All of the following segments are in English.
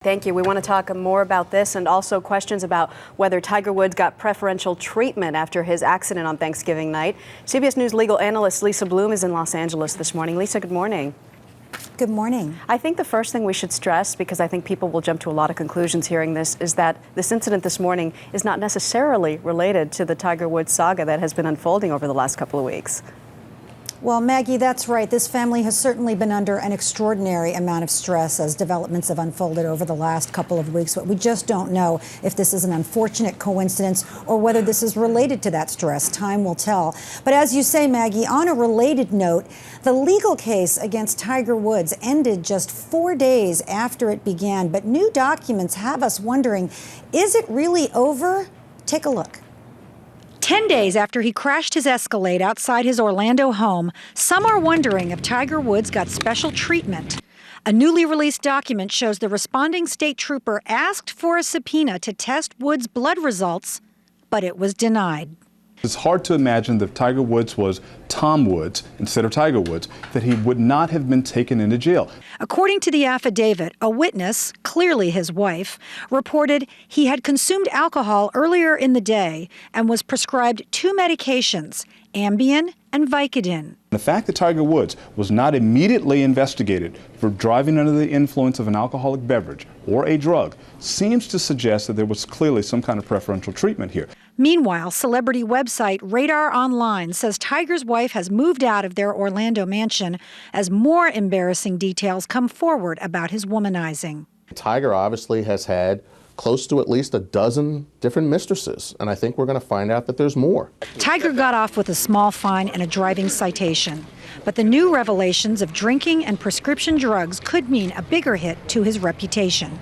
Thank you. We want to talk more about this and also questions about whether Tiger Woods got preferential treatment after his accident on Thanksgiving night. CBS News legal analyst Lisa Bloom is in Los Angeles this morning. Lisa, good morning. Good morning. I think the first thing we should stress, because I think people will jump to a lot of conclusions hearing this, is that this incident this morning is not necessarily related to the Tiger Woods saga that has been unfolding over the last couple of weeks. Well, Maggie, that's right. This family has certainly been under an extraordinary amount of stress as developments have unfolded over the last couple of weeks. But we just don't know if this is an unfortunate coincidence or whether this is related to that stress. Time will tell. But as you say, Maggie, on a related note, the legal case against Tiger Woods ended just 4 days after it began. But new documents have us wondering, is it really over? Take a look. 10 days after he crashed his Escalade outside his Orlando home, some are wondering if Tiger Woods got special treatment. A newly released document shows the responding state trooper asked for a subpoena to test Woods' blood results, but it was denied. It's hard to imagine that if Tiger Woods was Tom Woods instead of Tiger Woods, that he would not have been taken into jail. According to the affidavit, a witness, clearly his wife, reported he had consumed alcohol earlier in the day and was prescribed 2 medications, Ambien and Vicodin. The fact that Tiger Woods was not immediately investigated for driving under the influence of an alcoholic beverage or a drug seems to suggest that there was clearly some kind of preferential treatment here. Meanwhile, celebrity website Radar Online says Tiger's wife has moved out of their Orlando mansion as more embarrassing details come forward about his womanizing. Tiger obviously has had close to at least a dozen different mistresses, and I think we're going to find out that there's more. Tiger got off with a small fine and a driving citation, but the new revelations of drinking and prescription drugs could mean a bigger hit to his reputation.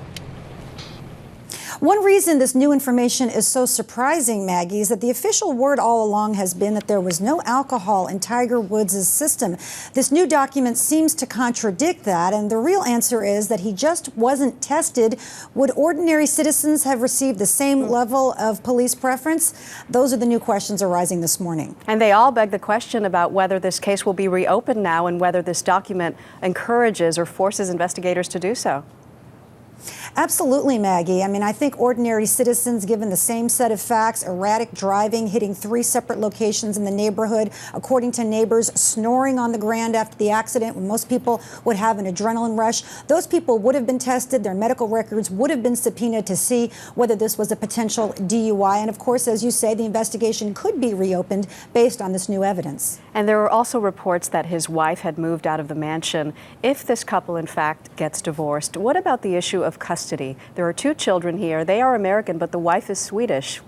One reason this new information is so surprising, Maggie, is that the official word all along has been that there was no alcohol in Tiger Woods' system. This new document seems to contradict that, and the real answer is that he just wasn't tested. Would ordinary citizens have received the same level of police preference? Those are the new questions arising this morning. And they all beg the question about whether this case will be reopened now and whether this document encourages or forces investigators to do so. Absolutely, Maggie. I mean, I think ordinary citizens, given the same set of facts, erratic driving, hitting 3 separate locations in the neighborhood, according to neighbors, snoring on the ground after the accident when most people would have an adrenaline rush, those people would have been tested. Their medical records would have been subpoenaed to see whether this was a potential DUI. And of course, as you say, the investigation could be reopened based on this new evidence. And there were also reports that his wife had moved out of the mansion. If this couple, in fact, gets divorced, what about the issue of custody? There are 2 children here. They are American, but the wife is Swedish.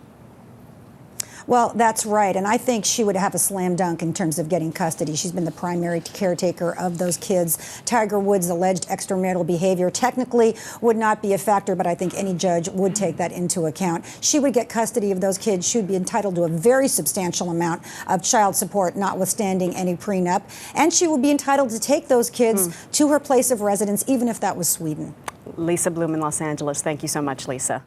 Well, that's right. And I think she would have a slam dunk in terms of getting custody. She's been the primary caretaker of those kids. Tiger Woods' alleged extramarital behavior technically would not be a factor, but I think any judge would take that into account. She would get custody of those kids. She would be entitled to a very substantial amount of child support, notwithstanding any prenup. And she would be entitled to take those kids to her place of residence, even if that was Sweden. Lisa Bloom in Los Angeles. Thank you so much, Lisa.